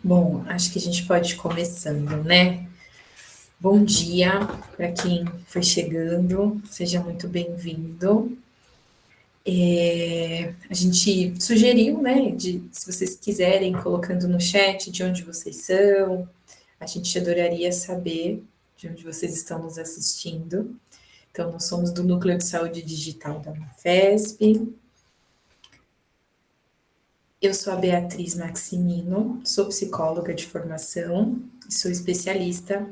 Bom, acho que a gente pode ir começando, né? Bom dia para quem foi chegando, seja muito bem-vindo. A gente sugeriu, né, se vocês quiserem, colocando no chat de onde vocês são, a gente adoraria saber de onde vocês estão nos assistindo. Então, nós somos do Núcleo de Saúde Digital da Unifesp. Eu sou a Beatriz Maximino, sou psicóloga de formação e sou especialista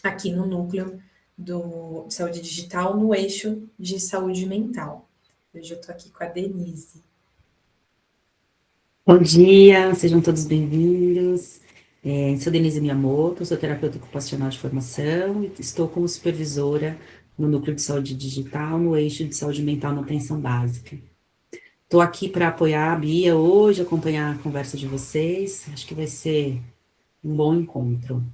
aqui no núcleo do Saúde Digital, no eixo de saúde mental. Hoje eu estou aqui com a Denise. Bom dia, sejam todos bem-vindos. Sou Denise Miyamoto, sou terapeuta ocupacional de formação e estou como supervisora no Núcleo de Saúde Digital, no eixo de saúde mental na atenção básica. Estou aqui para apoiar a Bia hoje, acompanhar a conversa de vocês. Acho que vai ser um bom encontro.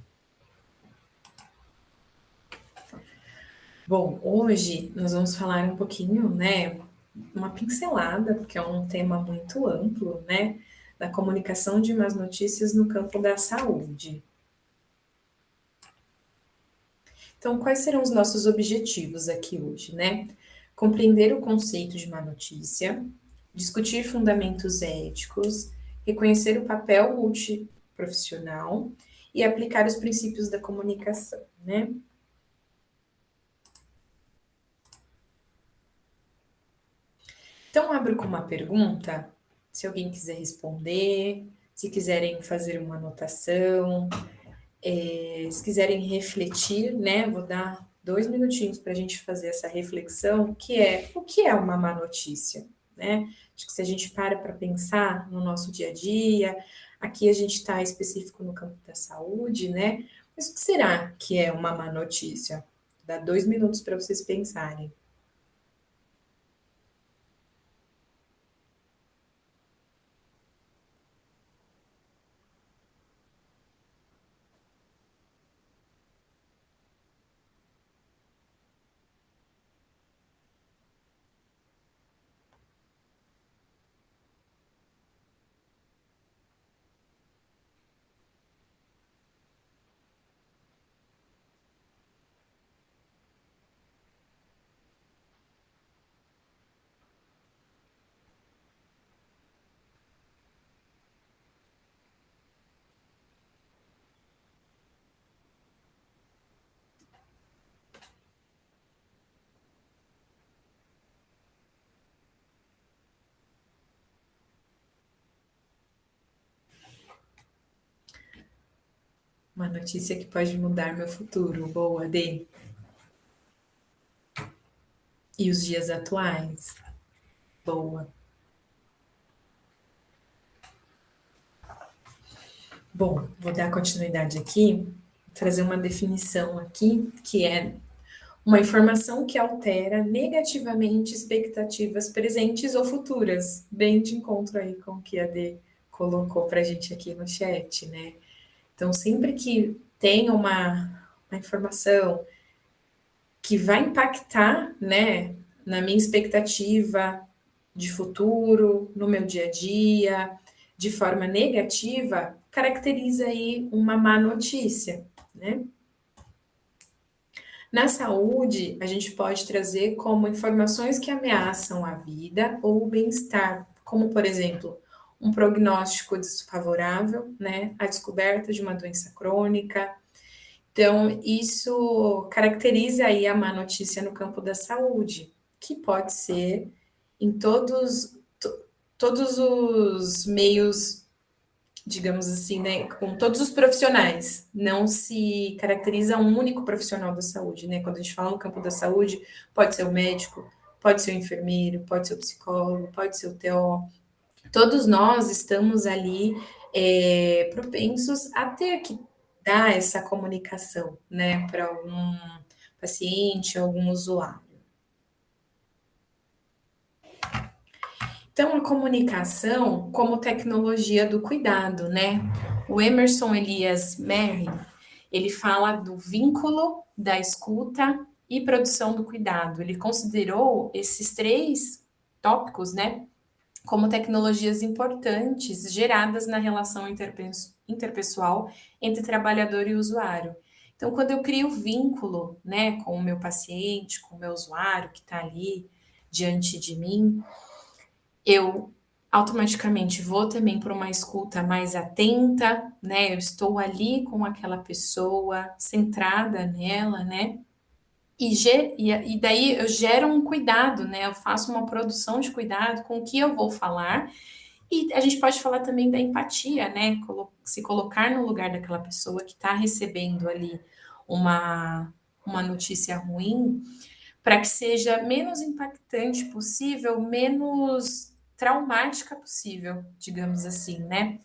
Bom, hoje nós vamos falar um pouquinho, né, uma pincelada, porque é um tema muito amplo, né, da comunicação de más notícias no campo da saúde. Então, quais serão os nossos objetivos aqui hoje, né? Compreender o conceito de má notícia, discutir fundamentos éticos, reconhecer o papel multiprofissional e aplicar os princípios da comunicação, né? Então, abro com uma pergunta, se alguém quiser responder, se quiserem fazer uma anotação, se quiserem refletir, né? Vou dar 2 minutinhos para a gente fazer essa reflexão, que é o que é uma má notícia, né? Acho que se a gente para pensar no nosso dia a dia, aqui a gente está específico no campo da saúde, né? Mas o que será que é uma má notícia? Vou dar 2 minutos para vocês pensarem. Uma notícia que pode mudar meu futuro. Boa, Dê. E os dias atuais? Boa. Bom, vou dar continuidade aqui, trazer uma definição aqui, que é uma informação que altera negativamente expectativas presentes ou futuras, bem de encontro aí com o que a Dê colocou para a gente aqui no chat, né? Então, sempre que tem uma informação que vai impactar, né, na minha expectativa de futuro, no meu dia a dia, de forma negativa, caracteriza aí uma má notícia, né? Na saúde, a gente pode trazer como informações que ameaçam a vida ou o bem-estar, como, por exemplo, um prognóstico desfavorável, né? A descoberta de uma doença crônica. Então, isso caracteriza aí a má notícia no campo da saúde, que pode ser em todos os meios, digamos assim, né, com todos os profissionais. Não se caracteriza um único profissional da saúde, né? Quando a gente fala no campo da saúde, pode ser o médico, pode ser o enfermeiro, pode ser o psicólogo, pode ser o TO. Todos nós estamos ali propensos a ter que dar essa comunicação, né, para algum paciente, algum usuário. Então, a comunicação como tecnologia do cuidado, né? O Emerson Elias Merry, ele fala do vínculo da escuta e produção do cuidado. Ele considerou esses 3 tópicos, né, como tecnologias importantes geradas na relação interpessoal entre trabalhador e usuário. Então, quando eu crio vínculo, né, com o meu paciente, com o meu usuário que está ali diante de mim, eu automaticamente vou também para uma escuta mais atenta, né? Eu estou ali com aquela pessoa, centrada nela, né? E daí eu gero um cuidado, né? Eu faço uma produção de cuidado com o que eu vou falar. E a gente pode falar também da empatia, né? Se colocar no lugar daquela pessoa que está recebendo ali uma, uma notícia ruim, para que seja menos impactante possível, menos traumática possível, digamos assim, né?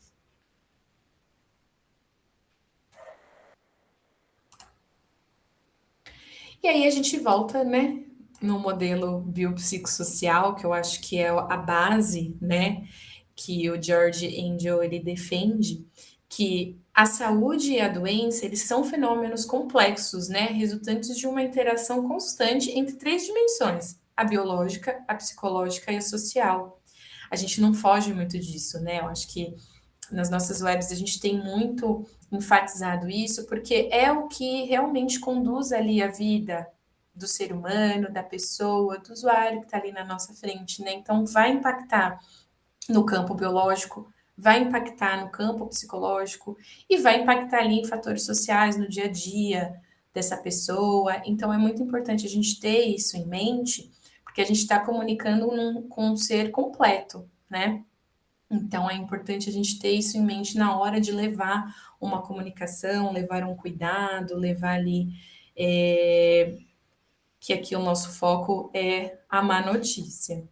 E aí a gente volta, né, no modelo biopsicossocial, que eu acho que é a base, né, que o George Angel ele defende, que a saúde e a doença, eles são fenômenos complexos, né, resultantes de uma interação constante entre três dimensões: a biológica, a psicológica e a social. A gente não foge muito disso, né? Eu acho que nas nossas webs a gente tem muito enfatizado isso, porque é o que realmente conduz ali a vida do ser humano, da pessoa, do usuário que está ali na nossa frente, né? Então vai impactar no campo biológico, vai impactar no campo psicológico e vai impactar ali em fatores sociais no dia a dia dessa pessoa. Então é muito importante a gente ter isso em mente, porque a gente está comunicando com um ser completo, né? Então, é importante a gente ter isso em mente na hora de levar uma comunicação, levar um cuidado, levar ali, que aqui o nosso foco é a má notícia.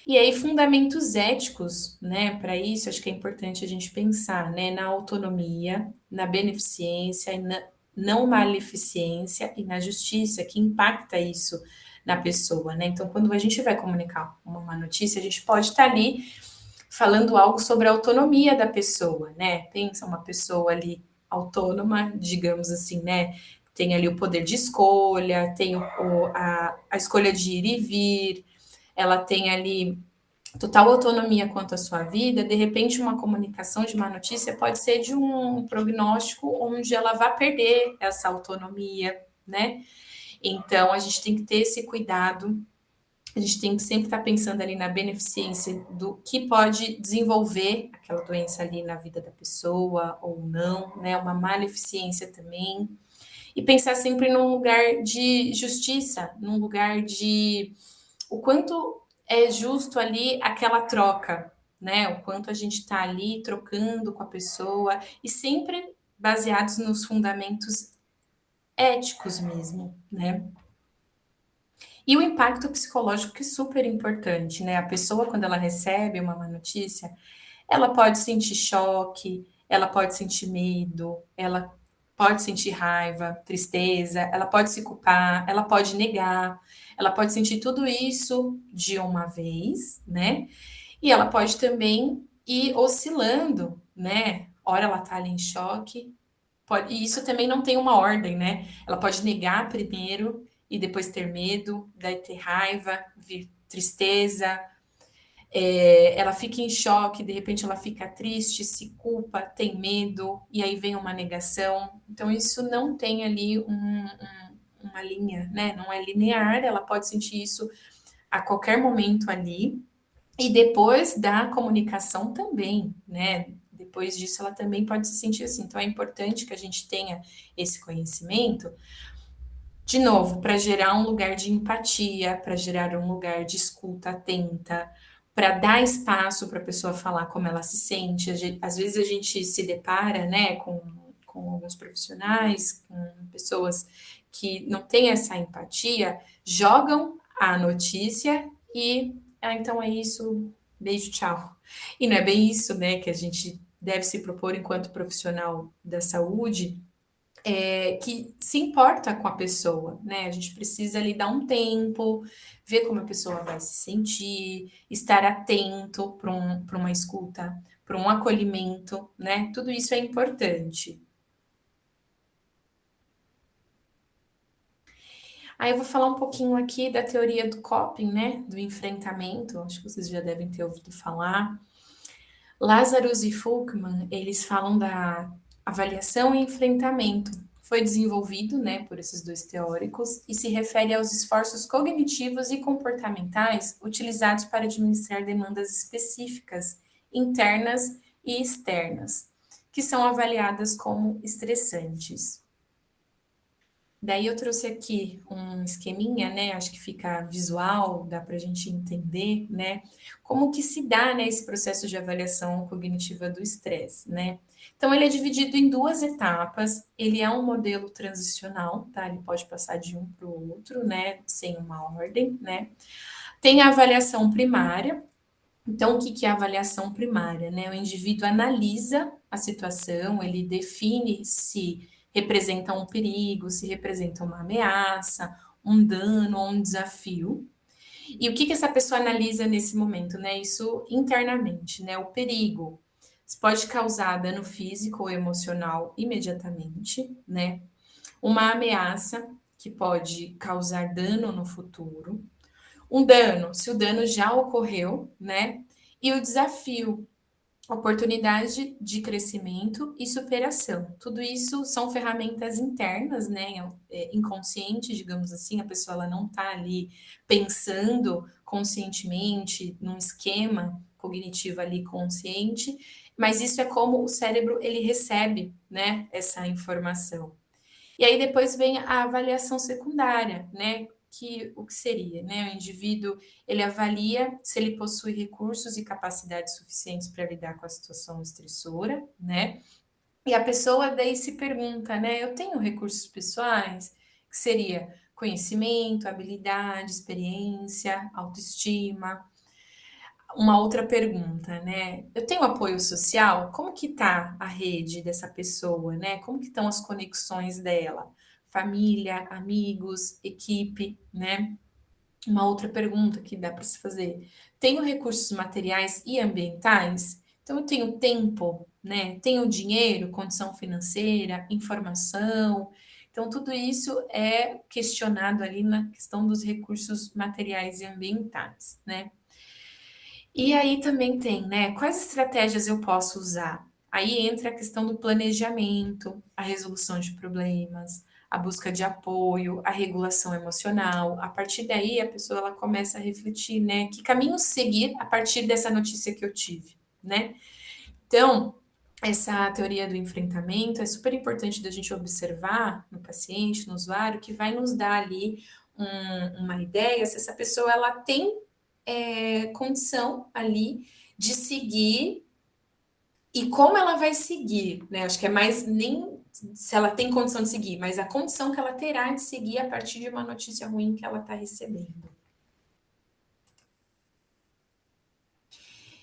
E aí, fundamentos éticos, né, para isso, acho que é importante a gente pensar, né, na autonomia, na beneficência e na não maleficência e na justiça, que impacta isso na pessoa, né? Então, quando a gente vai comunicar uma má notícia, a gente pode estar ali falando algo sobre a autonomia da pessoa, né? Pensa uma pessoa ali autônoma, digamos assim, né? Tem ali o poder de escolha, tem a escolha de ir e vir, ela tem ali total autonomia quanto à sua vida. De repente, uma comunicação de má notícia pode ser de um prognóstico onde ela vai perder essa autonomia, né? Então, a gente tem que ter esse cuidado, a gente tem que sempre estar pensando ali na beneficência do que pode desenvolver aquela doença ali na vida da pessoa ou não, né? Uma maleficência também. E pensar sempre num lugar de justiça, num lugar de o quanto é justo ali aquela troca, né? O quanto a gente está ali trocando com a pessoa e sempre baseados nos fundamentos éticos mesmo, né? E o impacto psicológico que é super importante, né? A pessoa, quando ela recebe uma má notícia, ela pode sentir choque, ela pode sentir medo, ela pode sentir raiva, tristeza, ela pode se culpar, ela pode negar, ela pode sentir tudo isso de uma vez, né? E ela pode também ir oscilando, né? Ora ela tá ali em choque, e isso também não tem uma ordem, né? Ela pode negar primeiro e depois ter medo, daí ter raiva, vir tristeza, ela fica em choque, de repente ela fica triste, se culpa, tem medo, e aí vem uma negação. Então, isso não tem ali uma linha, né? Não é linear, ela pode sentir isso a qualquer momento ali, e depois da comunicação também, né? Depois disso, ela também pode se sentir assim. Então, é importante que a gente tenha esse conhecimento, de novo, para gerar um lugar de empatia, para gerar um lugar de escuta atenta, para dar espaço para a pessoa falar como ela se sente. Às vezes a gente se depara, né, com alguns profissionais, com pessoas que não têm essa empatia, jogam a notícia e, então é isso, beijo, tchau. E não é bem isso, né, que a gente deve se propor enquanto profissional da saúde, que se importa com a pessoa, né? A gente precisa ali dar um tempo, ver como a pessoa vai se sentir, estar atento para uma escuta, para um acolhimento, né? Tudo isso é importante. Aí eu vou falar um pouquinho aqui da teoria do coping, né, do enfrentamento, acho que vocês já devem ter ouvido falar. Lazarus e Folkman, eles falam da avaliação e enfrentamento. Foi desenvolvido, né, por esses dois teóricos e se refere aos esforços cognitivos e comportamentais utilizados para administrar demandas específicas, internas e externas, que são avaliadas como estressantes. Daí eu trouxe aqui um esqueminha, né? Acho que fica visual, dá para a gente entender, né? Como que se dá, né, esse processo de avaliação cognitiva do estresse, né? Então, ele é dividido em duas etapas. Ele é um modelo transicional, tá? Ele pode passar de um para o outro, né? Sem uma ordem, né? Tem a avaliação primária. Então, o que que é a avaliação primária, né? O indivíduo analisa a situação, ele define se representa um perigo, se representa uma ameaça, um dano ou um desafio. E o que que essa pessoa analisa nesse momento, né? Isso internamente, né? O perigo pode causar dano físico ou emocional imediatamente, né? Uma ameaça que pode causar dano no futuro, um dano, se o dano já ocorreu, né? E o desafio, oportunidade de crescimento e superação. Tudo isso são ferramentas internas, né? Inconsciente, digamos assim, a pessoa ela não está ali pensando conscientemente num esquema cognitivo ali consciente, mas isso é como o cérebro ele recebe, né, essa informação. E aí depois vem a avaliação secundária, né? Que o que seria, né? O indivíduo ele avalia se ele possui recursos e capacidades suficientes para lidar com a situação estressora, né? E a pessoa daí se pergunta, né? Eu tenho recursos pessoais, que seria conhecimento, habilidade, experiência, autoestima. Uma outra pergunta, né? Eu tenho apoio social? Como que tá a rede dessa pessoa, né? Como que estão as conexões dela? Família, amigos, equipe, né? Uma outra pergunta que dá para se fazer. Tenho recursos materiais e ambientais? Então eu tenho tempo, né? Tenho dinheiro, condição financeira, informação. Então tudo isso é questionado ali na questão dos recursos materiais e ambientais, né? E aí também tem, né? Quais estratégias eu posso usar? Aí entra a questão do planejamento, a resolução de problemas, a busca de apoio, a regulação emocional. A partir daí, a pessoa ela começa a refletir, né? Que caminho seguir a partir dessa notícia que eu tive, né? Então, essa teoria do enfrentamento é super importante da gente observar no paciente, no usuário, que vai nos dar ali uma ideia se essa pessoa ela tem condição ali de seguir e como ela vai seguir, né? Acho que é mais nem se ela tem condição de seguir, mas a condição que ela terá de seguir a partir de uma notícia ruim que ela está recebendo.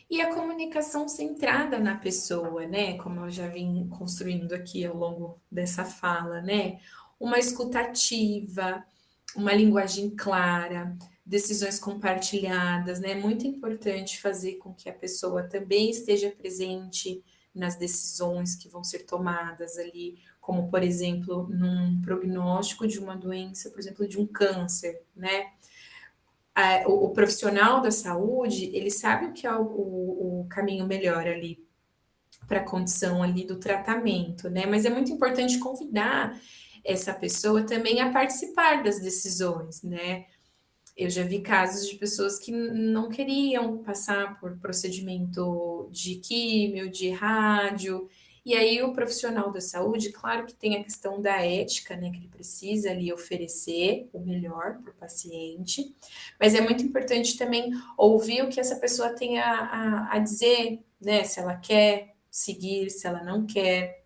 E a comunicação centrada na pessoa, né? Como eu já vim construindo aqui ao longo dessa fala, né? Uma escutativa, uma linguagem clara, decisões compartilhadas, né? É muito importante fazer com que a pessoa também esteja presente nas decisões que vão ser tomadas ali, como, por exemplo, num prognóstico de uma doença, por exemplo, de um câncer, né? O profissional da saúde, ele sabe o que é o caminho melhor ali para a condição ali do tratamento, né? Mas é muito importante convidar essa pessoa também a participar das decisões, né? Eu já vi casos de pessoas que não queriam passar por procedimento de químio, de rádio, e aí o profissional da saúde, claro que tem a questão da ética, né, que ele precisa ali oferecer o melhor para o paciente, mas é muito importante também ouvir o que essa pessoa tem a dizer, né, se ela quer seguir, se ela não quer.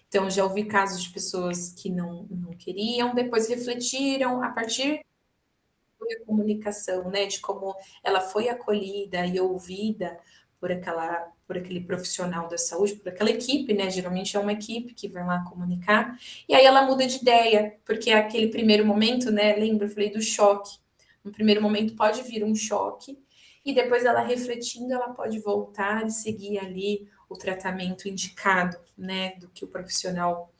Então, já ouvi casos de pessoas que não queriam, depois refletiram a partir a comunicação, né, de como ela foi acolhida e ouvida por aquele profissional da saúde, por aquela equipe, né, geralmente é uma equipe que vai lá comunicar, e aí ela muda de ideia, porque aquele primeiro momento, né, lembra, eu falei do choque, no primeiro momento pode vir um choque, e depois ela refletindo, ela pode voltar e seguir ali o tratamento indicado, né, do que o profissional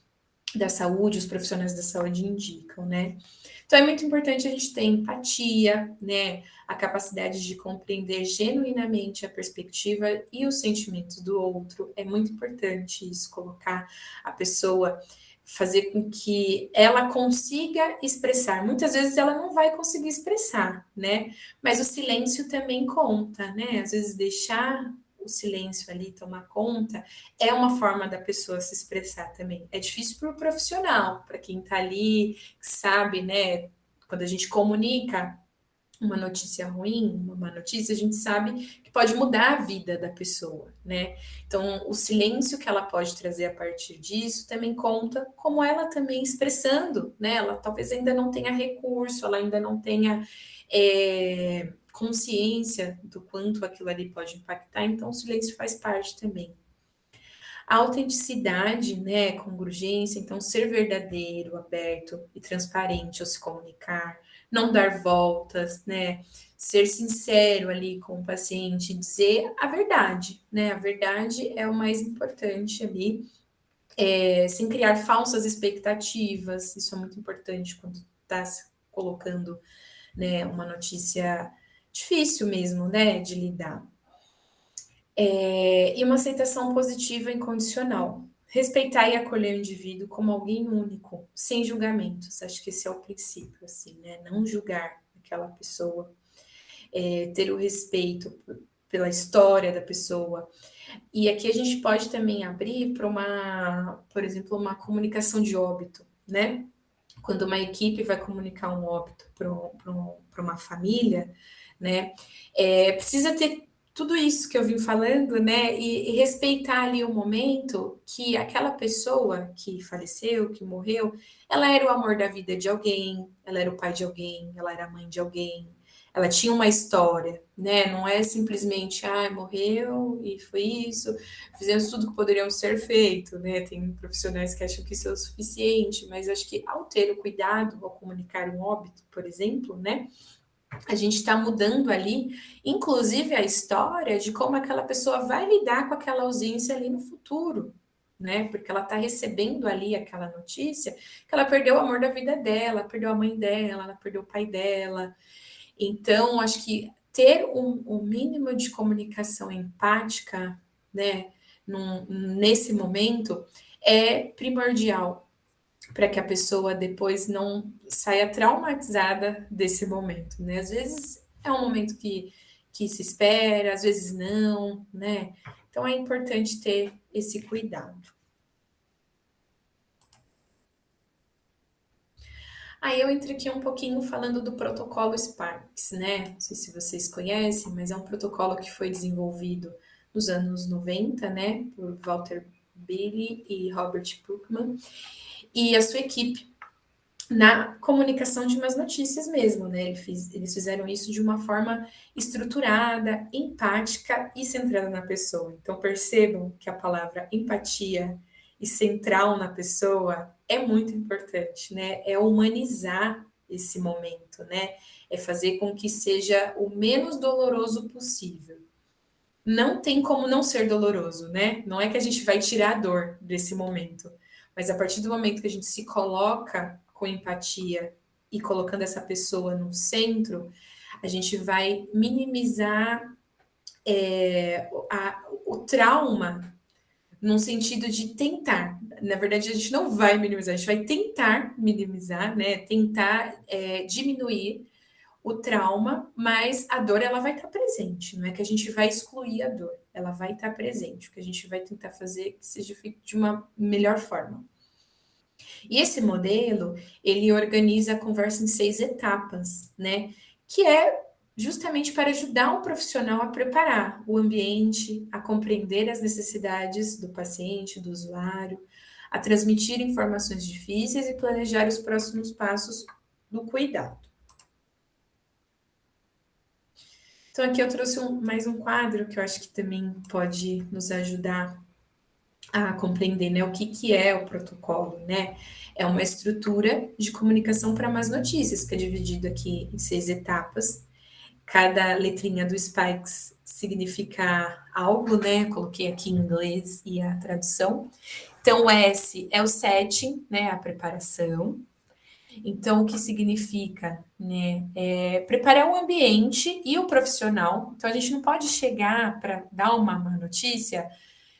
da saúde, os profissionais da saúde indicam, né? Então é muito importante a gente ter empatia, né? A capacidade de compreender genuinamente a perspectiva e os sentimentos do outro. É muito importante isso, colocar a pessoa, fazer com que ela consiga expressar. Muitas vezes ela não vai conseguir expressar, né? Mas o silêncio também conta, né? Às vezes deixar o silêncio ali tomar conta é uma forma da pessoa se expressar também. É difícil para o profissional, para quem está ali, sabe, né? Quando a gente comunica uma notícia ruim, uma má notícia, a gente sabe que pode mudar a vida da pessoa, né? Então, o silêncio que ela pode trazer a partir disso também conta como ela também expressando, né? Ela talvez ainda não tenha recurso, ela ainda não tenha consciência do quanto aquilo ali pode impactar, então o silêncio faz parte também. A autenticidade, né, congruência, então ser verdadeiro, aberto e transparente ao se comunicar, não dar voltas, né, ser sincero ali com o paciente, dizer a verdade, né, a verdade é o mais importante ali, sem criar falsas expectativas, isso é muito importante quando está se colocando, né, uma notícia difícil mesmo, né, de lidar. E uma aceitação positiva e incondicional. Respeitar e acolher o indivíduo como alguém único, sem julgamentos. Acho que esse é o princípio, assim, né? Não julgar aquela pessoa, ter o respeito pela história da pessoa. E aqui a gente pode também abrir para uma, por exemplo, uma comunicação de óbito, né? Quando uma equipe vai comunicar um óbito para uma família, né? Precisa ter tudo isso que eu vim falando, né? E respeitar ali o momento que aquela pessoa que faleceu, que morreu, ela era o amor da vida de alguém, ela era o pai de alguém, ela era a mãe de alguém, ela tinha uma história, né? Não é simplesmente, morreu e foi isso, fizemos tudo que poderíamos ser feito, né? Tem profissionais que acham que isso é o suficiente, mas acho que ao ter o cuidado, ao comunicar um óbito, por exemplo, né? A gente está mudando ali, inclusive a história de como aquela pessoa vai lidar com aquela ausência ali no futuro, né? Porque ela está recebendo ali aquela notícia que ela perdeu o amor da vida dela, perdeu a mãe dela, ela perdeu o pai dela. Então, acho que ter um mínimo de comunicação empática, né, nesse momento, é primordial para que a pessoa depois não saia traumatizada desse momento, né? Às vezes é um momento que se espera, às vezes não, né? Então é importante ter esse cuidado. Aí eu entro aqui um pouquinho falando do protocolo Sparks, né? Não sei se vocês conhecem, mas é um protocolo que foi desenvolvido nos anos 90, né? Por Walter Bailey e Robert Brookman e a sua equipe na comunicação de umas notícias mesmo, né? Eles fizeram isso de uma forma estruturada, empática e centrada na pessoa. Então percebam que a palavra empatia e central na pessoa é muito importante, né? É humanizar esse momento, né? É fazer com que seja o menos doloroso possível. Não tem como não ser doloroso, né? Não é que a gente vai tirar a dor desse momento, mas a partir do momento que a gente se coloca com empatia e colocando essa pessoa no centro, a gente vai minimizar o trauma num sentido de tentar. Na verdade, a gente não vai minimizar, a gente vai tentar minimizar, né? Tentar diminuir o trauma, mas a dor ela vai estar presente, não é que a gente vai excluir a dor, ela vai estar presente, o que a gente vai tentar fazer é que seja feito de uma melhor forma. E esse modelo, ele organiza a conversa em 6 etapas, né? Que é justamente para ajudar um profissional a preparar o ambiente, a compreender as necessidades do paciente, do usuário, a transmitir informações difíceis e planejar os próximos passos do cuidado. Então, aqui eu trouxe mais um quadro que eu acho que também pode nos ajudar a compreender, né, o que é o protocolo, né? É uma estrutura de comunicação para más notícias, que é dividido aqui em 6 etapas, cada letrinha do Spikes significa algo, né? Coloquei aqui em inglês e a tradução. Então, o S é o setting, né? A preparação. Então, o que significa, né? É preparar o ambiente e o profissional. Então, a gente não pode chegar para dar uma má notícia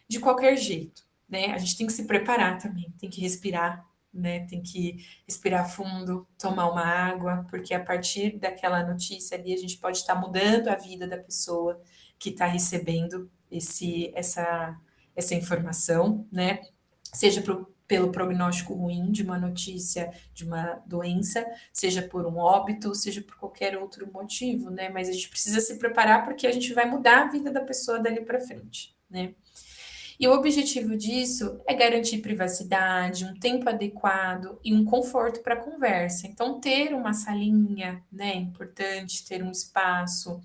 de qualquer jeito, né? A gente tem que se preparar também, tem que respirar, né? Tem que respirar fundo, tomar uma água, porque a partir daquela notícia ali a gente pode estar mudando a vida da pessoa que está recebendo essa informação, né? Seja pelo prognóstico ruim de uma notícia, de uma doença, seja por um óbito, seja por qualquer outro motivo, né? Mas a gente precisa se preparar porque a gente vai mudar a vida da pessoa dali para frente, né? E o objetivo disso é garantir privacidade, um tempo adequado e um conforto para a conversa. Então, ter uma salinha, né, é importante, ter um espaço,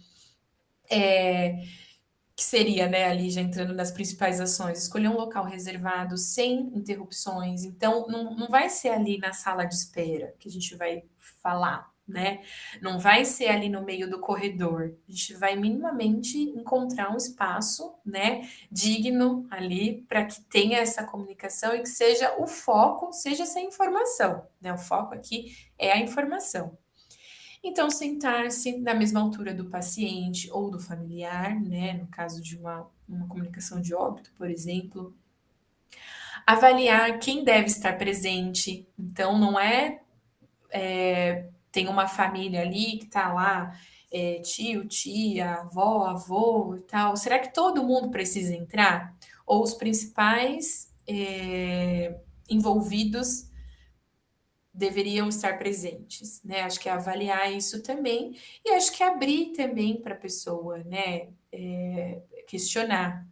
que seria, né, ali já entrando nas principais ações, escolher um local reservado, sem interrupções. Então, não vai ser ali na sala de espera que a gente vai falar, né? Não vai ser ali no meio do corredor. A gente vai minimamente encontrar um espaço, né, digno ali para que tenha essa comunicação e que seja o foco, seja essa informação, né? O foco aqui é a informação. Então, sentar-se na mesma altura do paciente ou do familiar, né, no caso de uma comunicação de óbito, por exemplo. Avaliar quem deve estar presente. Então, não é, tem uma família ali que está lá, tio, tia, avó, avô e tal. Será que todo mundo precisa entrar? Ou os principais envolvidos deveriam estar presentes, né? Acho que é avaliar isso também e acho que abrir também para a pessoa, né? Questionar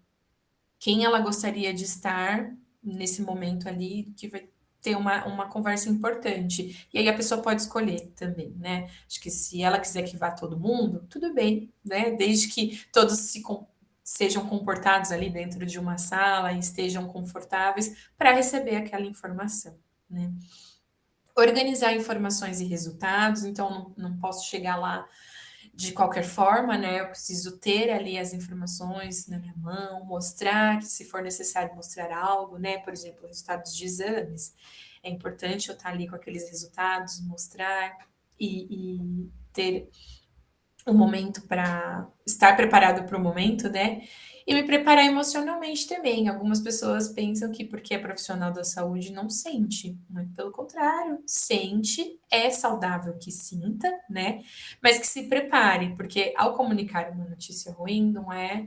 quem ela gostaria de estar nesse momento ali que vai ter uma conversa importante. E aí a pessoa pode escolher também, né? Acho que se ela quiser que vá todo mundo, tudo bem, né? Desde que todos sejam comportados ali dentro de uma sala e estejam confortáveis para receber aquela informação, né? Organizar informações e resultados, então não posso chegar lá de qualquer forma, né? Eu preciso ter ali as informações na minha mão, mostrar, se for necessário mostrar algo, né? Por exemplo, resultados de exames. É importante eu estar ali com aqueles resultados, mostrar e ter um momento para estar preparado para o momento, né? E me preparar emocionalmente também. Algumas pessoas pensam que porque é profissional da saúde não sente, muito pelo contrário, sente, é saudável que sinta, né? Mas que se prepare, porque ao comunicar uma notícia ruim, não é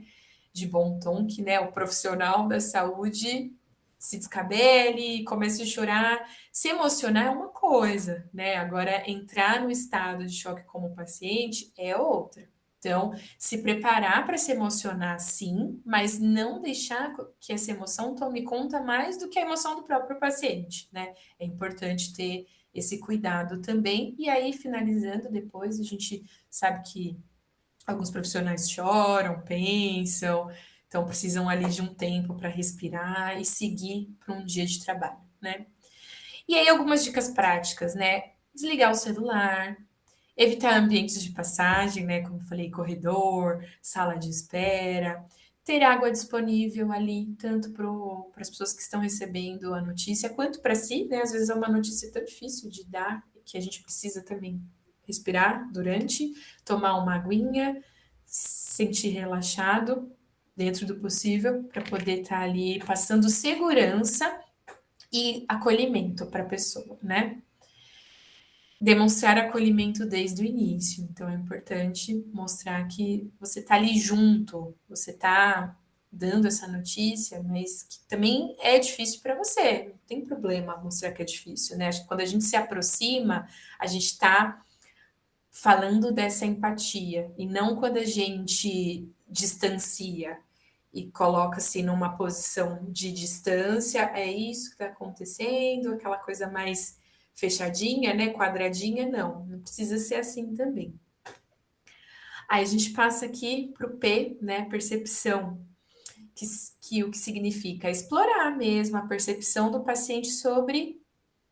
de bom tom que, né, o profissional da saúde se descabele, comece a chorar. Se emocionar é uma coisa, né? Agora, entrar no estado de choque como paciente é outra. Então, se preparar para se emocionar, sim, mas não deixar que essa emoção tome conta mais do que a emoção do próprio paciente, né? É importante ter esse cuidado também. E aí, finalizando depois, a gente sabe que alguns profissionais choram, pensam, então precisam ali de um tempo para respirar e seguir para um dia de trabalho, né? E aí algumas dicas práticas, né? Desligar o celular, evitar ambientes de passagem, né? Como falei, corredor, sala de espera, ter água disponível ali, tanto para as pessoas que estão recebendo a notícia, quanto para si, né? Às vezes é uma notícia tão difícil de dar que a gente precisa também respirar durante, tomar uma aguinha, sentir relaxado dentro do possível para poder estar ali passando segurança e acolhimento para a pessoa, né? Demonstrar acolhimento desde o início. Então é importante mostrar que você está ali junto, você está dando essa notícia, mas que também é difícil para você. Não tem problema mostrar que é difícil, né? Acho que quando a gente se aproxima, a gente está falando dessa empatia e não quando a gente distancia e coloca-se numa posição de distância, é isso que está acontecendo, aquela coisa mais fechadinha, né, quadradinha, não precisa ser assim também. Aí a gente passa aqui para o P, né, percepção, que o que significa explorar mesmo a percepção do paciente sobre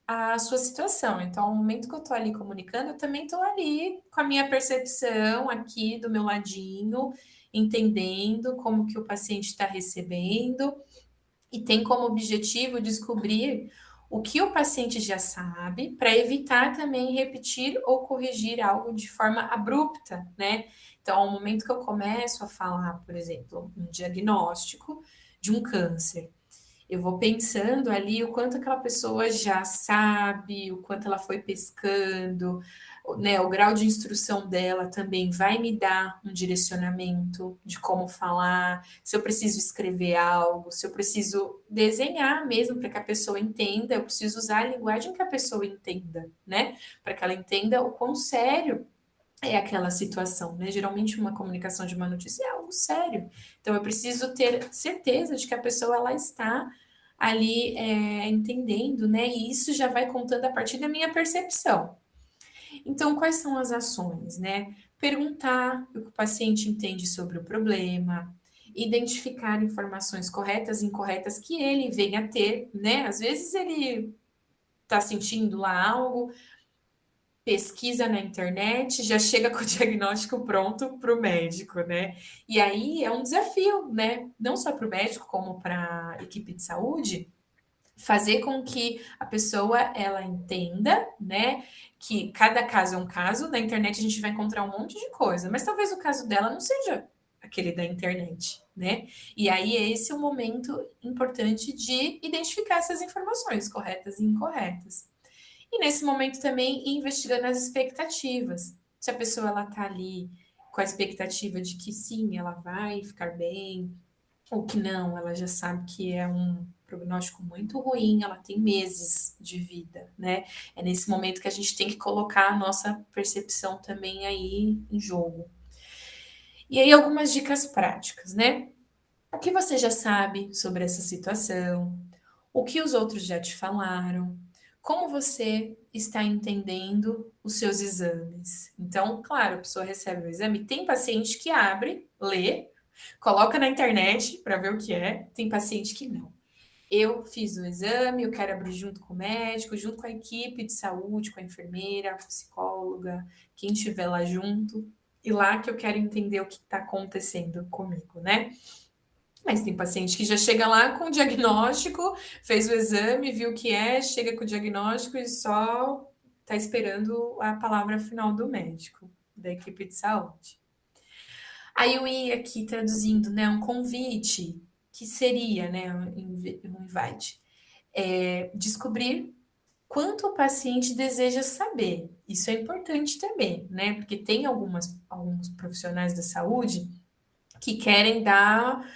a sua situação. Então, ao momento que eu estou ali comunicando, eu também estou ali com a minha percepção aqui do meu ladinho, entendendo como que o paciente está recebendo e tem como objetivo descobrir o que o paciente já sabe, para evitar também repetir ou corrigir algo de forma abrupta, né? Então, ao momento que eu começo a falar, por exemplo, um diagnóstico de um câncer, eu vou pensando ali o quanto aquela pessoa já sabe, o quanto ela foi pescando, né? O grau de instrução dela também vai me dar um direcionamento de como falar, se eu preciso escrever algo, se eu preciso desenhar mesmo para que a pessoa entenda, eu preciso usar a linguagem que a pessoa entenda, né? Para que ela entenda o quão sério é aquela situação, né? Geralmente uma comunicação de uma notícia é algo sério. Então eu preciso ter certeza de que a pessoa ela está ali entendendo, né? E isso já vai contando a partir da minha percepção. Então, quais são as ações, né? Perguntar o que o paciente entende sobre o problema, identificar informações corretas e incorretas que ele venha a ter, né? Às vezes ele está sentindo lá algo, pesquisa na internet, já chega com o diagnóstico pronto para o médico, né? E aí é um desafio, né? Não só para o médico, como para a equipe de saúde, fazer com que a pessoa ela entenda, né, que cada caso é um caso. Na internet a gente vai encontrar um monte de coisa, mas talvez o caso dela não seja aquele da internet, né? E aí esse é o momento importante de identificar essas informações corretas e incorretas. E nesse momento também ir investigando as expectativas. Se a pessoa ela tá ali com a expectativa de que sim, ela vai ficar bem, ou que não, ela já sabe que é um prognóstico muito ruim, ela tem meses de vida, né? É nesse momento que a gente tem que colocar a nossa percepção também aí em jogo. E aí algumas dicas práticas, né? O que você já sabe sobre essa situação? O que os outros já te falaram? Como você está entendendo os seus exames? Então, claro, a pessoa recebe o exame, tem paciente que abre, lê, coloca na internet para ver o que é, tem paciente que não. Eu fiz o exame, eu quero abrir junto com o médico, junto com a equipe de saúde, com a enfermeira, a psicóloga, quem estiver lá junto, e lá que eu quero entender o que está acontecendo comigo, né? Mas tem paciente que já chega lá com o diagnóstico, fez o exame, viu o que é, chega com o diagnóstico e só está esperando a palavra final do médico, da equipe de saúde. Aí eu ia aqui traduzindo, né, um convite, que seria, né, um invite, descobrir quanto o paciente deseja saber. Isso é importante também, né, porque tem alguns profissionais da saúde que querem dar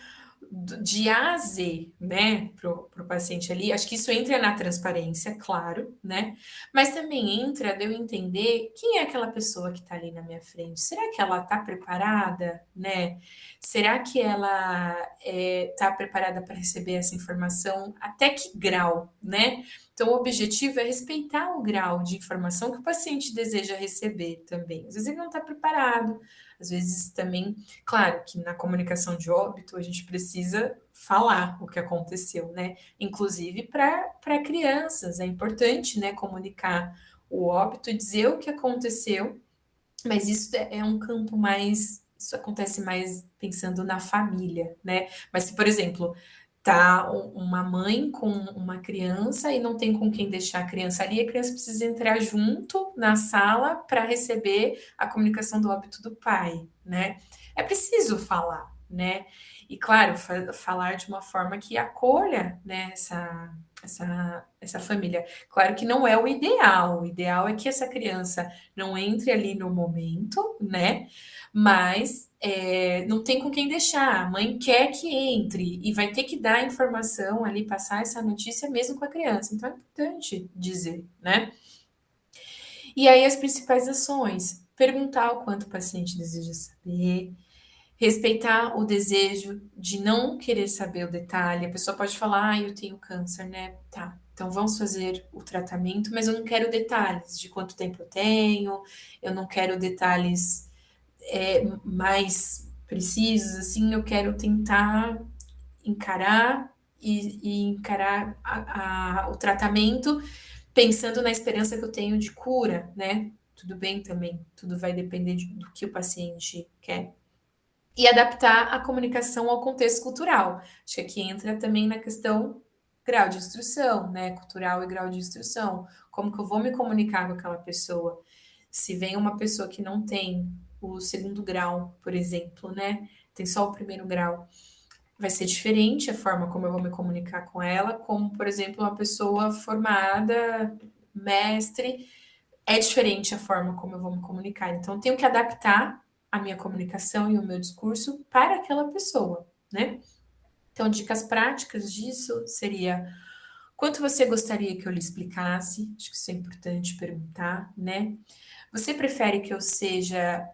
de A a Z, né, pro paciente ali. Acho que isso entra na transparência, claro, né? Mas também entra de eu entender quem é aquela pessoa que está ali na minha frente. Será que ela está preparada, né? Será que ela está preparada para receber essa informação? Até que grau, né? Então, o objetivo é respeitar o grau de informação que o paciente deseja receber também. Às vezes ele não está preparado, às vezes também. Claro que na comunicação de óbito a gente precisa falar o que aconteceu, né? Inclusive para crianças, é importante, né, comunicar o óbito e dizer o que aconteceu, mas isso é um campo mais. Isso acontece mais pensando na família, né? Mas se, por exemplo, tá uma mãe com uma criança e não tem com quem deixar a criança ali, a criança precisa entrar junto na sala para receber a comunicação do óbito do pai, né? É preciso falar, né? E claro, falar de uma forma que acolha, né, essa família. Claro que não é o ideal é que essa criança não entre ali no momento, né? Mas não tem com quem deixar. A mãe quer que entre e vai ter que dar a informação ali, passar essa notícia mesmo com a criança. Então é importante dizer, né? E aí as principais ações: perguntar o quanto o paciente deseja saber, respeitar o desejo de não querer saber o detalhe. A pessoa pode falar, eu tenho câncer, né? Tá. Então vamos fazer o tratamento, mas eu não quero detalhes de quanto tempo eu tenho, eu não quero detalhes mais precisos, assim, eu quero tentar encarar e encarar o tratamento pensando na esperança que eu tenho de cura, né? Tudo bem também, tudo vai depender do que o paciente quer. E adaptar a comunicação ao contexto cultural. Acho que aqui entra também na questão grau de instrução, né? Cultural e grau de instrução. Como que eu vou me comunicar com aquela pessoa? Se vem uma pessoa que não tem o segundo grau, por exemplo, né? Tem só o primeiro grau, vai ser diferente a forma como eu vou me comunicar com ela, como, por exemplo, uma pessoa formada, mestre, é diferente a forma como eu vou me comunicar. Então, eu tenho que adaptar a minha comunicação e o meu discurso para aquela pessoa, né? Então, dicas práticas disso seria: quanto você gostaria que eu lhe explicasse? Acho que isso é importante perguntar, né? Você prefere que eu seja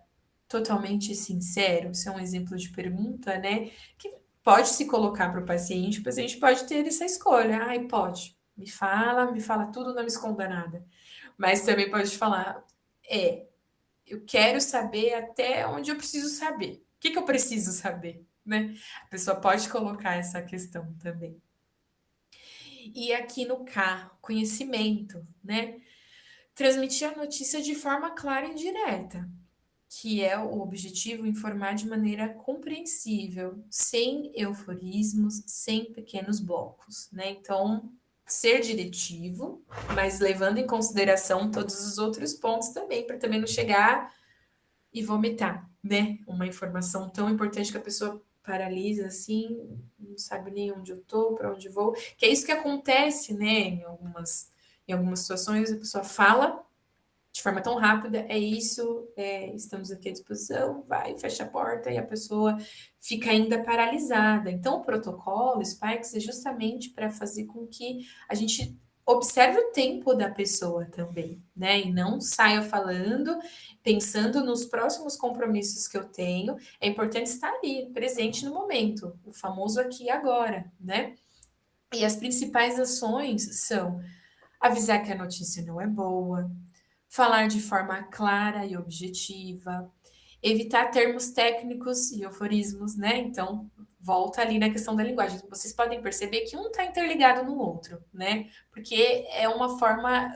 totalmente sincero? Isso é um exemplo de pergunta, né? Que pode se colocar para o paciente pode ter essa escolha. Ai, pode. Me fala tudo, não me esconda nada. Mas também pode falar, eu quero saber até onde eu preciso saber. O que que eu preciso saber, né? A pessoa pode colocar essa questão também. E aqui no K, conhecimento, né? Transmitir a notícia de forma clara e direta, que é o objetivo informar de maneira compreensível, sem euforismos, sem pequenos blocos, né? Então, ser diretivo, mas levando em consideração todos os outros pontos também, para também não chegar e vomitar, né? Uma informação tão importante que a pessoa paralisa assim, não sabe nem onde eu tô, para onde vou, que é isso que acontece, né? Em algumas situações a pessoa fala de forma tão rápida, é isso, estamos aqui à disposição, vai, fecha a porta e a pessoa fica ainda paralisada. Então, o protocolo Spikes é justamente para fazer com que a gente observe o tempo da pessoa também, né? E não saia falando, pensando nos próximos compromissos que eu tenho. É importante estar ali, presente no momento, o famoso aqui e agora, né? E as principais ações são avisar que a notícia não é boa, falar de forma clara e objetiva, evitar termos técnicos e euforismos, né? Então, volta ali na questão da linguagem. Vocês podem perceber que um está interligado no outro, né? Porque é uma forma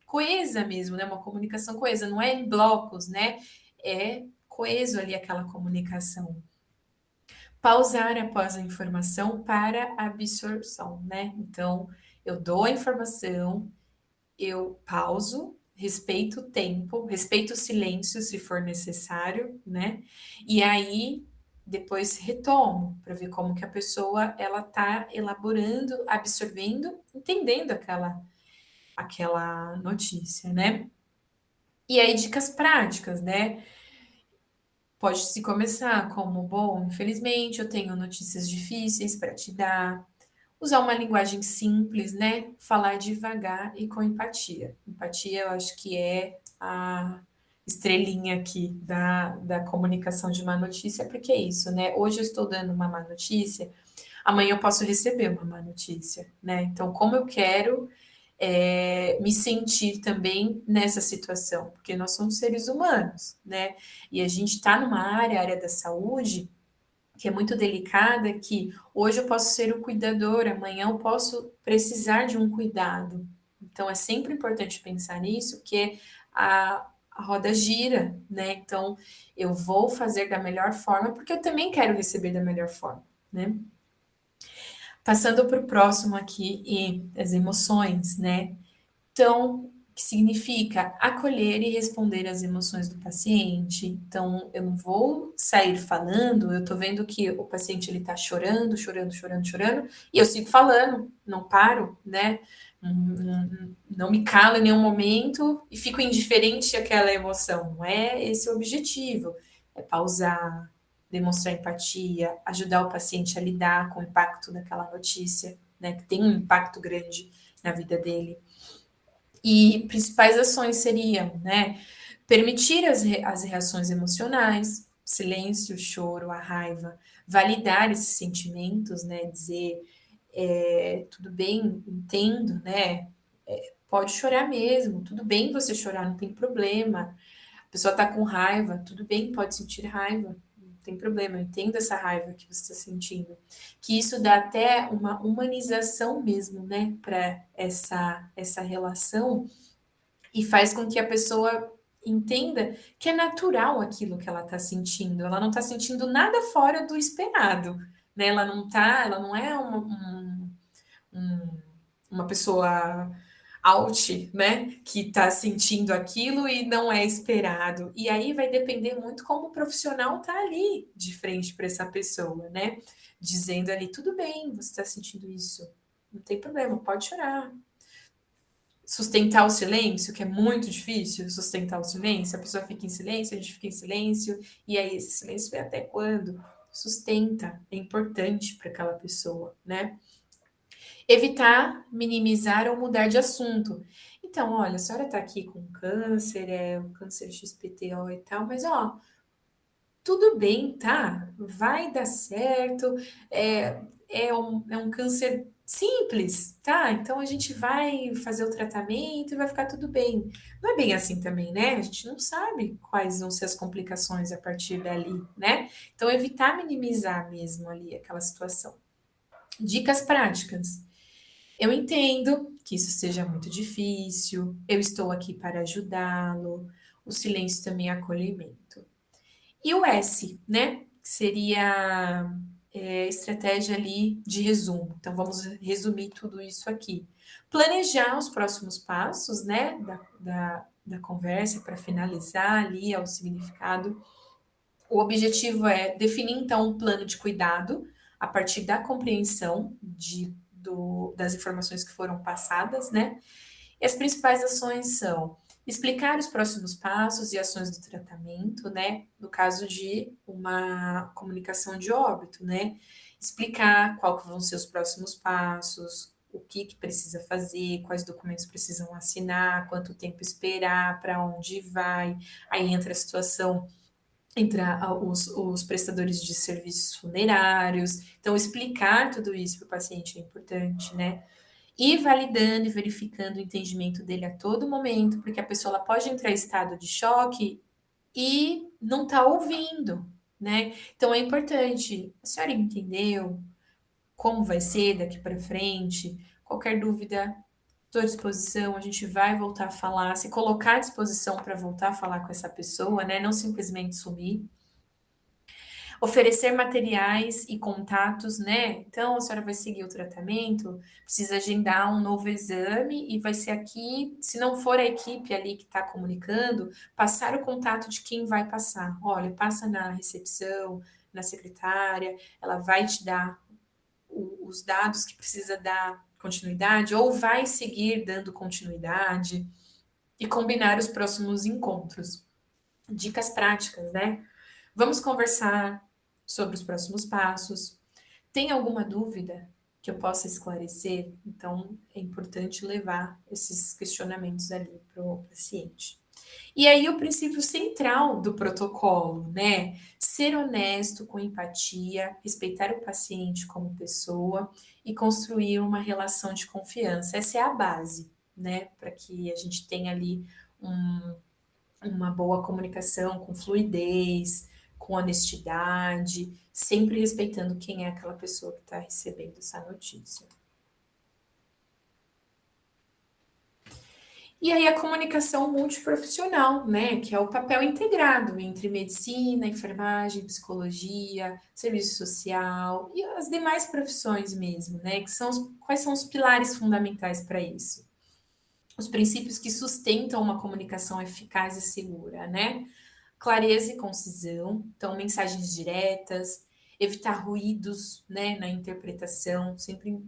coesa mesmo, né? Uma comunicação coesa, não é em blocos, né? É coeso ali aquela comunicação. Pausar após a informação para absorção, né? Então, eu dou a informação, eu pauso, respeito o tempo, respeito o silêncio se for necessário, né? E aí depois retomo para ver como que a pessoa ela tá elaborando, absorvendo, entendendo aquela notícia, né? E aí dicas práticas, né? Pode se começar como, bom, infelizmente eu tenho notícias difíceis para te dar. Usar uma linguagem simples, né? Falar devagar e com empatia. Empatia, eu acho que é a estrelinha aqui da comunicação de má notícia, porque é isso, né? Hoje eu estou dando uma má notícia, amanhã eu posso receber uma má notícia, né? Então, como eu quero me sentir também nessa situação? Porque nós somos seres humanos, né? E a gente está numa área da saúde, que é muito delicada, que hoje eu posso ser o cuidador, amanhã eu posso precisar de um cuidado. Então é sempre importante pensar nisso, porque a roda gira, né? Então eu vou fazer da melhor forma, porque eu também quero receber da melhor forma, né? Passando para o próximo aqui, e as emoções, né? Então, que significa acolher e responder às emoções do paciente. Então, eu não vou sair falando, eu tô vendo que o paciente ele tá chorando, chorando, chorando, chorando, e eu sigo falando, não paro, né? Não me calo em nenhum momento e fico indiferente àquela emoção. Não é esse o objetivo. É pausar, demonstrar empatia, ajudar o paciente a lidar com o impacto daquela notícia, né? Que tem um impacto grande na vida dele. E principais ações seriam, né, permitir as reações emocionais, silêncio, choro, a raiva, validar esses sentimentos, né, dizer, tudo bem, entendo, né, pode chorar mesmo, tudo bem você chorar, não tem problema. A pessoa está com raiva, tudo bem, pode sentir raiva. tem problema, eu entendo essa raiva que você está sentindo. Que isso dá até uma humanização mesmo, né, para essa relação e faz com que a pessoa entenda que é natural aquilo que ela está sentindo. Ela não está sentindo nada fora do esperado, né? Ela não é um- uma pessoa out, né, que está sentindo aquilo e não é esperado. E aí vai depender muito como o profissional tá ali de frente para essa pessoa, né, dizendo ali, tudo bem, você está sentindo isso, não tem problema, pode chorar. Sustentar o silêncio, que é muito difícil, sustentar o silêncio, a pessoa fica em silêncio, a gente fica em silêncio, e aí esse silêncio vai até quando? Sustenta, é importante para aquela pessoa, né? Evitar, minimizar ou mudar de assunto. Então, olha, a senhora está aqui com câncer, é um câncer XPTO e tal, mas ó, tudo bem, tá? Vai dar certo. É um câncer simples, tá? Então a gente vai fazer o tratamento e vai ficar tudo bem. Não é bem assim também, né? A gente não sabe quais vão ser as complicações a partir dali, né? Então evitar minimizar mesmo ali aquela situação. Dicas práticas. Eu entendo que isso seja muito difícil, eu estou aqui para ajudá-lo. O silêncio também é acolhimento. E o S, né? Que seria estratégia ali de resumo. Então, vamos resumir tudo isso aqui. Planejar os próximos passos, né? Da conversa para finalizar ali ao significado. O objetivo é definir, então, um plano de cuidado a partir da compreensão das informações que foram passadas, né? E as principais ações são explicar os próximos passos e ações do tratamento, né? No caso de uma comunicação de óbito, né? Explicar qual que vão ser os próximos passos, o que precisa fazer, quais documentos precisam assinar, quanto tempo esperar, para onde vai. Aí entra a situação entre os prestadores de serviços funerários. Então, explicar tudo isso para o paciente é importante, né? E validando e verificando o entendimento dele a todo momento, porque a pessoa ela pode entrar em estado de choque e não tá ouvindo, né? Então é importante. A senhora entendeu como vai ser daqui para frente? Qualquer dúvida, estou à disposição. A gente vai voltar a falar, se colocar à disposição para voltar a falar com essa pessoa, né? Não simplesmente sumir. Oferecer materiais e contatos, né? Então, a senhora vai seguir o tratamento, precisa agendar um novo exame e vai ser aqui, se não for a equipe ali que está comunicando, passar o contato de quem vai passar. Olha, passa na recepção, na secretária, ela vai te dar os dados que precisa dar continuidade ou vai seguir dando continuidade e combinar os próximos encontros. Dicas práticas, né? Vamos conversar sobre os próximos passos. Tem alguma dúvida que eu possa esclarecer? Então, é importante levar esses questionamentos ali para o paciente. E aí, o princípio central do protocolo, né? Ser honesto, com empatia, respeitar o paciente como pessoa e construir uma relação de confiança. Essa é a base, né? Para que a gente tenha ali um uma boa comunicação com fluidez, com honestidade, sempre respeitando quem é aquela pessoa que está recebendo essa notícia. E aí a comunicação multiprofissional, né, que é o papel integrado entre medicina, enfermagem, psicologia, serviço social e as demais profissões mesmo, né, que são quais são os pilares fundamentais para isso? Os princípios que sustentam uma comunicação eficaz e segura, né? Clareza e concisão, então mensagens diretas, evitar ruídos, né, na interpretação, sempre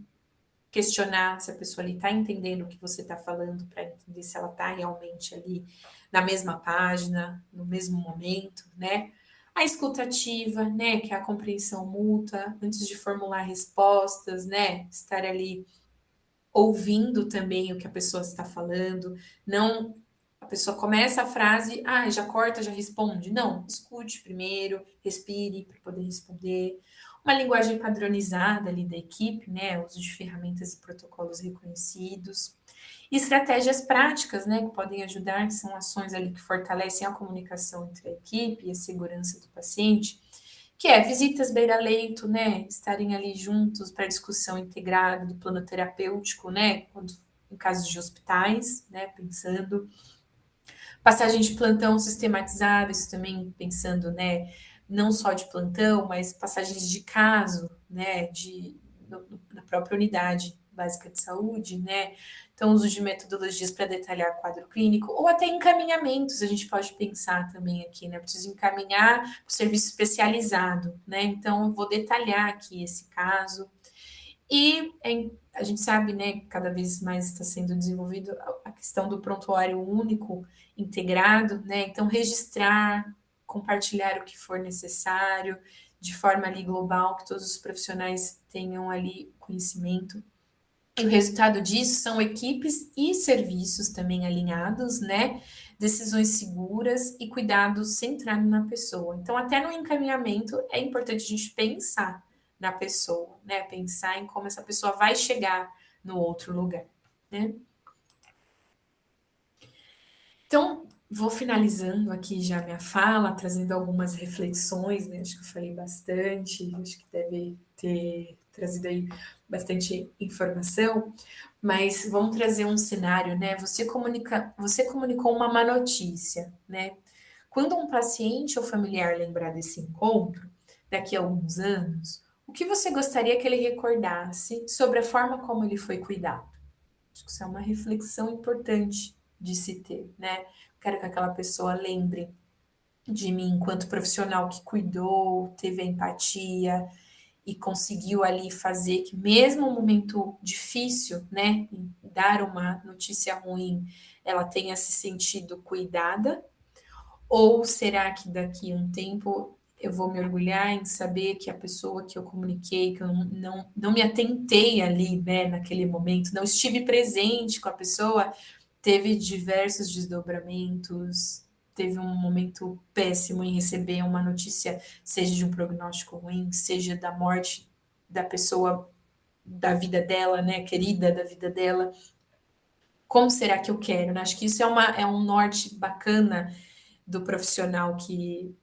questionar se a pessoa ali está entendendo o que você está falando para entender se ela está realmente ali na mesma página, no mesmo momento, né? A escuta ativa, né, que é a compreensão mútua, antes de formular respostas, né, estar ali ouvindo também o que a pessoa está falando, não a pessoa começa a frase, já corta, já responde. Não, escute primeiro, respire para poder responder. Uma linguagem padronizada ali da equipe, né? Uso de ferramentas e protocolos reconhecidos. E estratégias práticas, né? Que podem ajudar, que são ações ali que fortalecem a comunicação entre a equipe e a segurança do paciente, que é visitas beira-leito, né? Estarem ali juntos para discussão integrada do plano terapêutico, né? Quando, em casos de hospitais, né? Pensando. Passagem de plantão sistematizada, isso também pensando, né? Não só de plantão, mas passagens de caso, né? Na própria unidade básica de saúde, né? Então, uso de metodologias para detalhar quadro clínico, ou até encaminhamentos, a gente pode pensar também aqui, né? Preciso encaminhar para o serviço especializado, né? Então, eu vou detalhar aqui esse caso. E a gente sabe, né, que cada vez mais está sendo desenvolvido a questão do prontuário único integrado, né? Então, registrar, compartilhar o que for necessário, de forma ali global, que todos os profissionais tenham ali conhecimento. E o resultado disso são equipes e serviços também alinhados, né? Decisões seguras e cuidado centrado na pessoa. Então, até no encaminhamento, é importante a gente pensar na pessoa, né? Pensar em como essa pessoa vai chegar no outro lugar, né? Então, vou finalizando aqui já minha fala, trazendo algumas reflexões, né? Acho que eu falei bastante, acho que deve ter trazido aí bastante informação, mas vamos trazer um cenário, né? Você comunicou uma má notícia, né? Quando um paciente ou familiar lembrar desse encontro, daqui a alguns anos, o que você gostaria que ele recordasse sobre a forma como ele foi cuidado? Acho que isso é uma reflexão importante de se ter, né? Quero que aquela pessoa lembre de mim enquanto profissional que cuidou, teve a empatia e conseguiu ali fazer que mesmo um momento difícil, né, dar uma notícia ruim, ela tenha se sentido cuidada? Ou será que daqui a um tempo eu vou me orgulhar em saber que a pessoa que eu comuniquei, que eu não me atentei ali, né, naquele momento, não estive presente com a pessoa, teve diversos desdobramentos, teve um momento péssimo em receber uma notícia, seja de um prognóstico ruim, seja da morte da pessoa, da vida dela, né, querida da vida dela. Como será que eu quero? Né? Acho que isso é um norte bacana do profissional que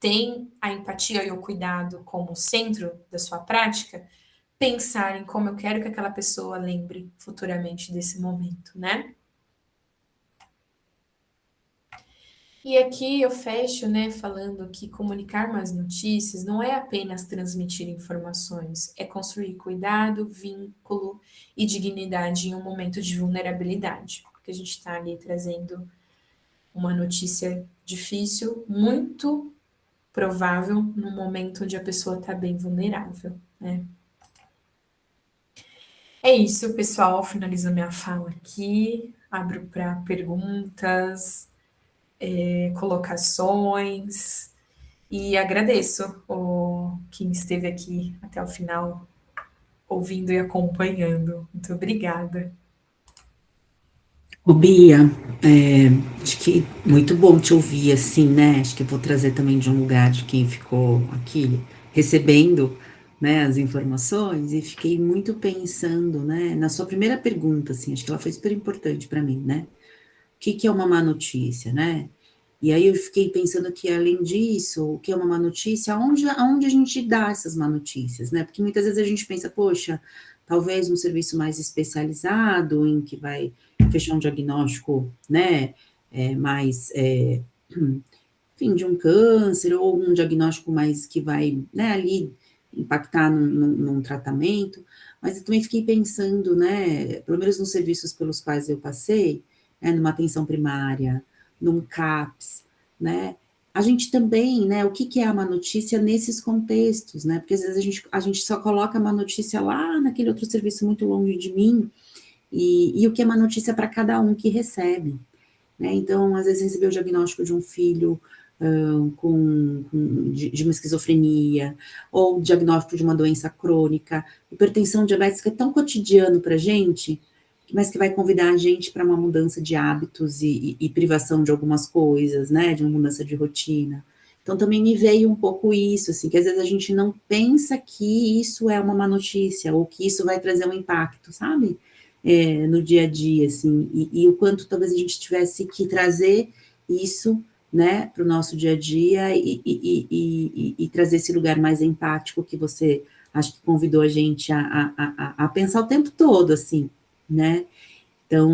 tem a empatia e o cuidado como centro da sua prática, pensar em como eu quero que aquela pessoa lembre futuramente desse momento, né? E aqui eu fecho, né, falando que comunicar mais notícias não é apenas transmitir informações, é construir cuidado, vínculo e dignidade em um momento de vulnerabilidade, porque a gente está ali trazendo uma notícia difícil, muito provável no momento onde a pessoa está bem vulnerável, né? É isso, pessoal. Finalizo minha fala aqui. Abro para perguntas, colocações e agradeço quem esteve aqui até o final, ouvindo e acompanhando. Muito obrigada. Ô, Bia, acho que muito bom te ouvir assim, né? Acho que eu vou trazer também de um lugar de quem ficou aqui recebendo, né, as informações e fiquei muito pensando, né, na sua primeira pergunta, assim, acho que ela foi super importante para mim, né? O que que é uma má notícia, né? E aí eu fiquei pensando que, além disso, o que é uma má notícia, aonde a gente dá essas má notícias, né? Porque muitas vezes a gente pensa, poxa, talvez um serviço mais especializado, em que vai fechar um diagnóstico, né, mais, enfim, de um câncer, ou um diagnóstico mais que vai, né, ali impactar num tratamento, mas eu também fiquei pensando, né, pelo menos nos serviços pelos quais eu passei, né, numa atenção primária, num CAPS, né, a gente também, né, o que que é a má notícia nesses contextos, né, porque às vezes a gente só coloca a má notícia lá naquele outro serviço muito longe de mim, e o que é má notícia para cada um que recebe, né, então, às vezes receber o diagnóstico de um filho de uma esquizofrenia, ou diagnóstico de uma doença crônica, hipertensão diabetes, que é tão cotidiano para a gente, mas que vai convidar a gente para uma mudança de hábitos e privação de algumas coisas, né, de uma mudança de rotina. Então, também me veio um pouco isso, assim, que às vezes a gente não pensa que isso é uma má notícia, ou que isso vai trazer um impacto, sabe? No dia a dia, assim, e o quanto talvez a gente tivesse que trazer isso, né, para o nosso dia a dia e trazer esse lugar mais empático que você acho que convidou a gente a pensar o tempo todo, assim, né? Então,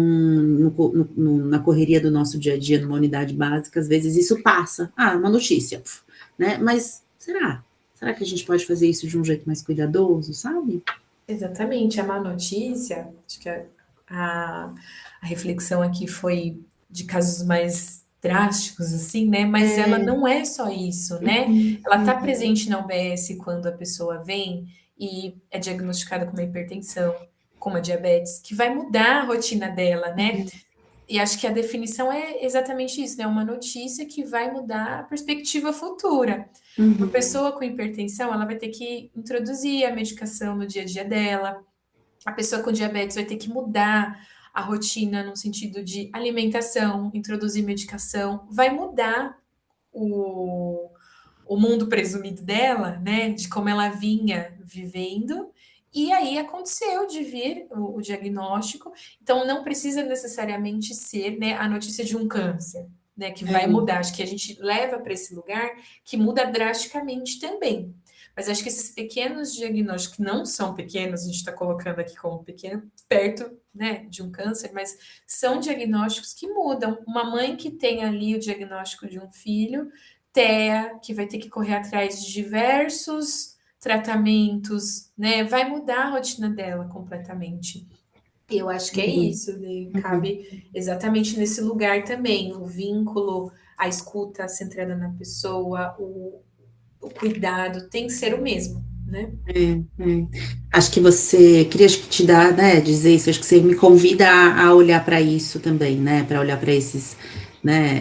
na correria do nosso dia a dia, numa unidade básica, às vezes isso passa. Ah, uma notícia, né? Mas será? Será que a gente pode fazer isso de um jeito mais cuidadoso, sabe? Exatamente, a má notícia, acho que a reflexão aqui foi de casos mais drásticos, assim, né? Mas ela É, não é só isso, né? uhum, Ela está uhum, presente na UBS quando a pessoa vem e é diagnosticada com uma hipertensão, com uma diabetes, que vai mudar a rotina dela, né? E acho que a definição é exatamente isso, né? Uma notícia que vai mudar a perspectiva futura. Uma uhum, pessoa com hipertensão, ela vai ter que introduzir a medicação no dia a dia dela. A pessoa com diabetes vai ter que mudar a rotina no sentido de alimentação, introduzir medicação, vai mudar o, o mundo presumido dela, né, de como ela vinha vivendo. E aí aconteceu de vir o diagnóstico, então não precisa necessariamente ser, né, a notícia de um câncer, né, que vai é, mudar. Acho que a gente leva para esse lugar que muda drasticamente também. Mas acho que esses pequenos diagnósticos, que não são pequenos, a gente está colocando aqui como pequeno, perto, né, de um câncer, mas são diagnósticos que mudam. Uma mãe que tem ali o diagnóstico de um filho, TEA, que vai ter que correr atrás de diversos tratamentos, né? Vai mudar a rotina dela completamente. E eu acho que é uhum, isso, né? uhum. Cabe exatamente nesse lugar também, o vínculo, a escuta centrada na pessoa, o cuidado tem que ser o mesmo, né? É, é. Acho que você queria acho que te dar, né, dizer isso. Acho que você me convida a olhar para isso também, né, para olhar para esses, né,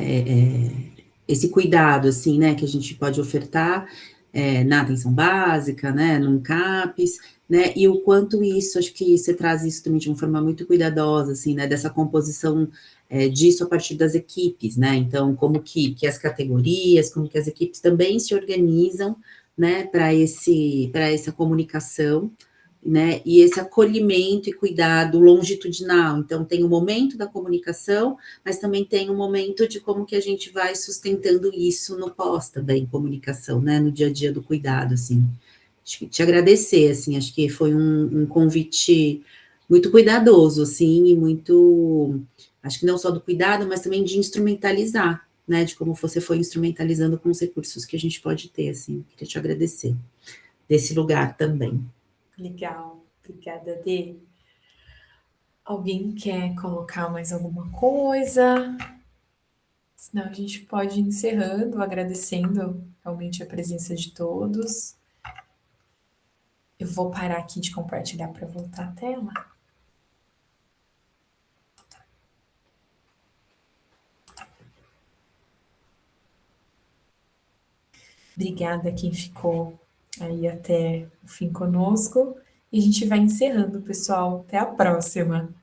esse cuidado, assim, né, que a gente pode ofertar na atenção básica, né, num CAPS, né, e o quanto isso, acho que você traz isso também de uma forma muito cuidadosa, assim, né, dessa composição disso a partir das equipes, né, então como que as categorias, como que as equipes também se organizam, né, para essa comunicação, né, e esse acolhimento e cuidado longitudinal. Então, tem o momento da comunicação, mas também tem o momento de como que a gente vai sustentando isso no pós também, comunicação, né, no dia a dia do cuidado, assim. Acho que te agradecer, assim, acho que foi um convite muito cuidadoso, assim, e muito, acho que não só do cuidado, mas também de instrumentalizar, né, de como você foi instrumentalizando com os recursos que a gente pode ter, assim, queria te agradecer desse lugar também. Legal. Obrigada, Dê. Alguém quer colocar mais alguma coisa? Senão a gente pode ir encerrando, agradecendo realmente a presença de todos. Eu vou parar aqui de compartilhar para voltar a tela. Obrigada a quem ficou aí até o fim conosco. E a gente vai encerrando, pessoal. Até a próxima.